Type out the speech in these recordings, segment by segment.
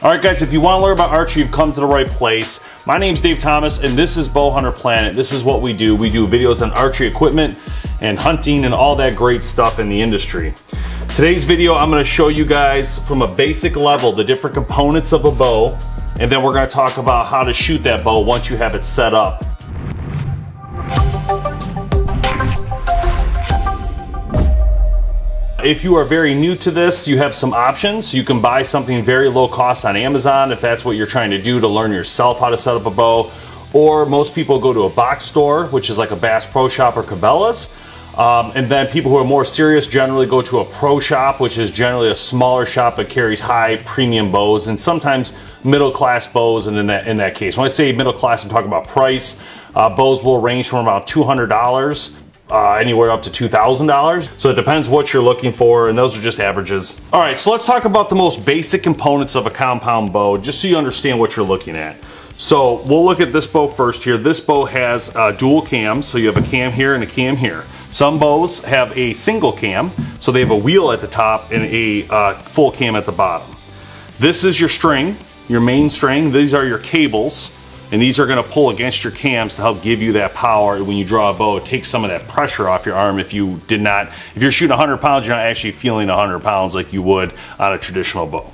Alright guys, if you want to learn about archery, you've come to the right place. My name's Dave Thomas and this is BowHunterPlanet. This is what we do. We do videos on archery equipment and hunting and all that great stuff in the industry. Today's video, I'm going to show you guys from a basic level the different components of a bow, and then we're going to talk about how to shoot that bow once you have it set up. If you are very new to this, you have some options. You can buy something very low cost on Amazon if that's what you're trying to do to learn yourself how to set up a bow. Or most people go to a box store, which is like a Bass Pro Shop or Cabela's. And then people who are more serious generally go to a pro shop, which is generally a smaller shop that carries high premium bows and sometimes middle class bows. And in that case, when I say middle class, I'm talking about price. Bows will range from about $200. Anywhere up to $2,000. So it depends what you're looking for, and those are just averages. All right, so let's talk about the most basic components of a compound bow, just so you understand what you're looking at. So we'll look at this bow first here. This bow has dual cams, so you have a cam here and a cam here. Some bows have a single cam, so they have a wheel at the top and a full cam at the bottom. This is your string, your main string. These are your cables. And these are going to pull against your cams to help give you that power. When you draw a bow, it takes some of that pressure off your arm. If you're shooting 100 pounds, you're not actually feeling 100 pounds like you would on a traditional bow.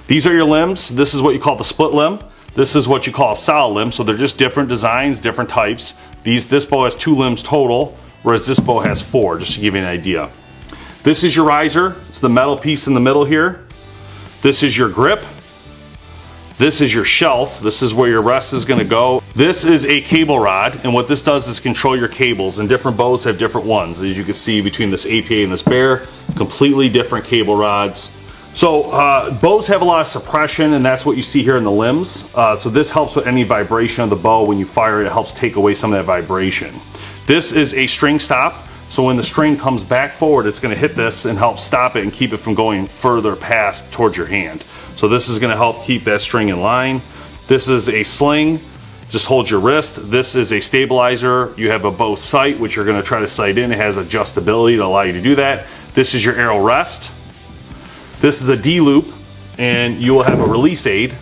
These are your limbs. This is what you call the split limb. This is what you call a solid limb. So they're just different designs, different types. This bow has 2 limbs total, whereas this bow has 4, just to give you an idea. This is your riser. It's the metal piece in the middle here. This is your grip. This is your shelf. This is where your rest is going to go. This is a cable rod, and what this does is control your cables, and different bows have different ones. As you can see between this APA and this Bear, completely different cable rods. So bows have a lot of suppression, and that's what you see here in the limbs. So this helps with any vibration of the bow. When you fire it, it helps take away some of that vibration. This is a string stop. So when the string comes back forward, it's going to hit this and help stop it and keep it from going further past towards your hand. So this is going to help keep that string in line. This is a sling, just hold your wrist. This is a stabilizer. You have a bow sight, which you're going to try to sight in. It has adjustability to allow you to do that. This is your arrow rest. This is a D-loop, and you will have a release aid,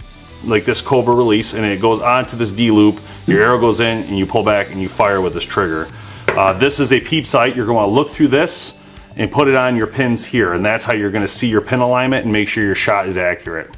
like this Cobra release, and it goes onto this D-loop. Your arrow goes in, and you pull back, and you fire with this trigger. This is a Peep Sight. You're going to look through this and put it on your pins here, and that's how you're going to see your pin alignment and make sure your shot is accurate.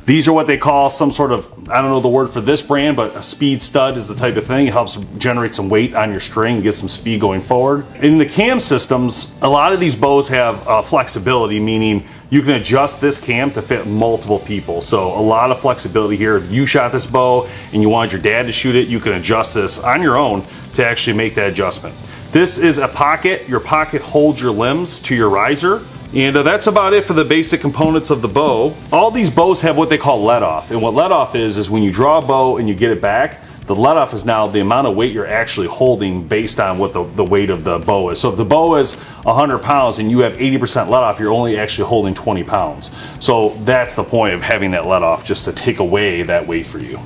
These are what they call some sort of, I don't know the word for this brand, but a speed stud is the type of thing. It helps generate some weight on your string and get some speed going forward. In the cam systems, a lot of these bows have flexibility, meaning you can adjust this cam to fit multiple people. So a lot of flexibility here. If you shot this bow and you wanted your dad to shoot it, you can adjust this on your own to actually make that adjustment. This is a pocket. Your pocket holds your limbs to your riser. And that's about it for the basic components of the bow. All these bows have what they call let off. And what let off is when you draw a bow and you get it back, the let off is now the amount of weight you're actually holding based on what the weight of the bow is. So if the bow is 100 pounds and you have 80% let off, you're only actually holding 20 pounds. So that's the point of having that let off, just to take away that weight for you.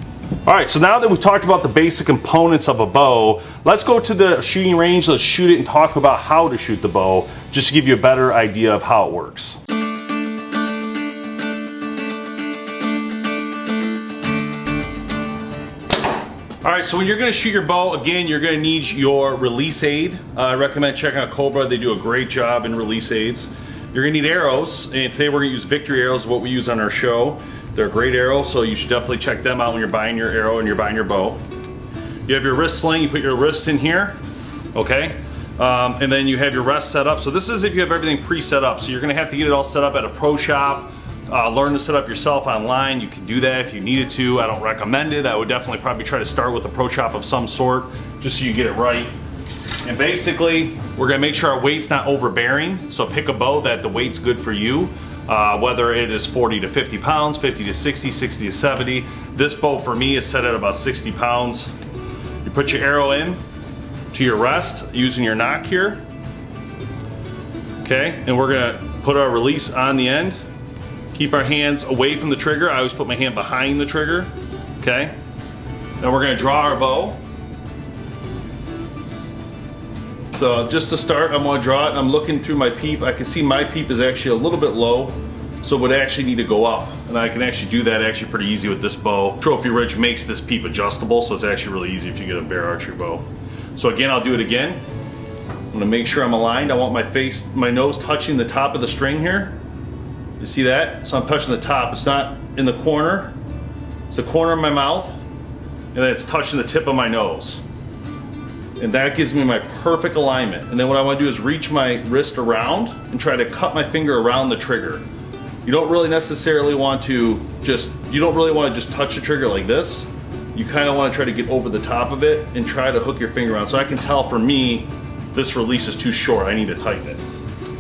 All right, so now that we've talked about the basic components of a bow, let's go to the shooting range, let's shoot it and talk about how to shoot the bow, just to give you a better idea of how it works. All right, so when you're gonna shoot your bow, again, you're gonna need your release aid. I recommend checking out Cobra. They do a great job in release aids. You're gonna need arrows, and today we're gonna use Victory arrows, what we use on our show. They're a great arrow, so you should definitely check them out when you're buying your arrow and you're buying your bow. You have your wrist sling, you put your wrist in here, okay? And then you have your rest set up. So this is if you have everything pre-set up. So you're gonna have to get it all set up at a pro shop, learn to set up yourself online. You can do that if you needed to. I don't recommend it. I would definitely probably try to start with a pro shop of some sort, just so you get it right. And basically, we're gonna make sure our weight's not overbearing. So pick a bow that the weight's good for you. Whether it is 40 to 50 pounds, 50 to 60, 60 to 70. This bow for me is set at about 60 pounds. You put your arrow in to your rest using your knock here. Okay, and we're gonna put our release on the end. Keep our hands away from the trigger. I always put my hand behind the trigger. Okay, then we're gonna draw our bow. So just to start, I'm gonna draw it, and I'm looking through my peep. I can see my peep is actually a little bit low. so it would actually need to go up. And I can actually do that actually pretty easy with this bow. Trophy Ridge makes this peep adjustable, so it's actually really easy if you get a bear archery bow. So again, I'll do it again. I'm gonna make sure I'm aligned. I want my nose touching the top of the string here. You see that? So I'm touching the top. It's not in the corner. It's the corner of my mouth, and then it's touching the tip of my nose. And that gives me my perfect alignment. And then what I want to do is reach my wrist around and try to cut my finger around the trigger. You don't really necessarily want to just touch the trigger like this. You kind of want to try to get over the top of it and try to hook your finger around. So I can tell for me, this release is too short. I need to tighten it.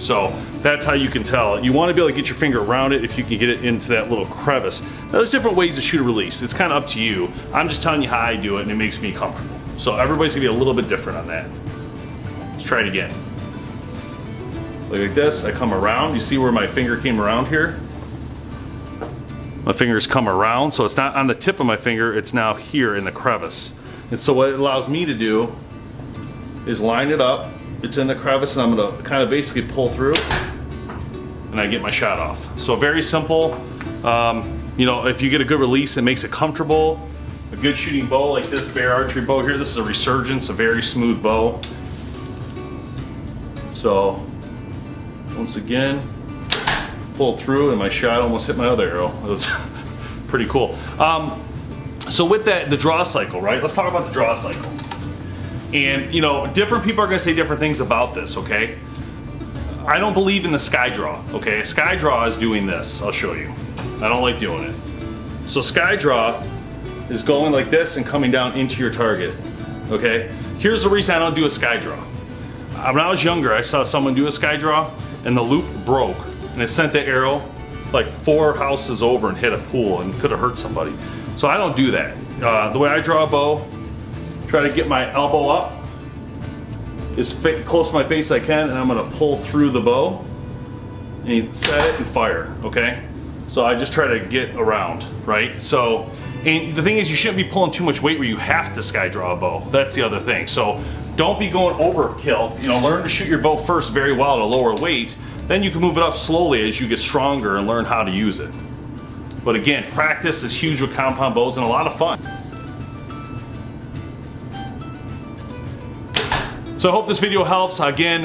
So that's how you can tell. You want to be able to get your finger around it if you can get it into that little crevice. Now there's different ways to shoot a release. It's kind of up to you. I'm just telling you how I do it, and it makes me comfortable. So everybody's gonna be a little bit different on that. Let's try it again. Like this, I come around. You see where my finger came around here? My fingers come around, so it's not on the tip of my finger, it's now here in the crevice. And so what it allows me to do is line it up. It's in the crevice, and I'm gonna kind of basically pull through, and I get my shot off. So very simple. You know, if you get a good release, it makes it comfortable. A good shooting bow like this bear archery bow here, this is a Resurgence, a very smooth bow. So, once again, pull through, and my shot almost hit my other arrow. That's pretty cool. So with that, the draw cycle, right? Let's talk about the draw cycle. And you know, different people are gonna say different things about this, okay? I don't believe in the sky draw, okay? Sky draw is doing this, I'll show you. I don't like doing it. So sky draw is going like this and coming down into your target, okay? Here's the reason I don't do a sky draw. When I was younger, I saw someone do a sky draw, and the loop broke, and it sent the arrow like 4 houses over and hit a pool and could have hurt somebody. So I don't do that. The way I draw a bow, try to get my elbow up as close to my face as I can, and I'm gonna pull through the bow, and you set it and fire, okay? So I just try to get around, right? So, and the thing is, you shouldn't be pulling too much weight where you have to sky draw a bow. That's the other thing. So don't be going overkill. You know, learn to shoot your bow first very well at a lower weight. Then you can move it up slowly as you get stronger and learn how to use it. But again, practice is huge with compound bows and a lot of fun. So I hope this video helps. Again,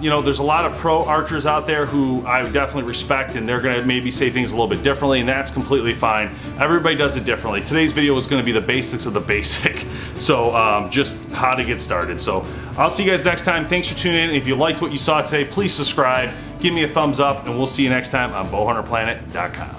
you know, there's a lot of pro archers out there who I definitely respect, and they're gonna maybe say things a little bit differently, and that's completely fine. Everybody does it differently. Today's video is gonna be the basics of the basic. So just how to get started. So I'll see you guys next time. Thanks for tuning in. If you liked what you saw today, please subscribe, give me a thumbs up, and we'll see you next time on BowHunterPlanet.com.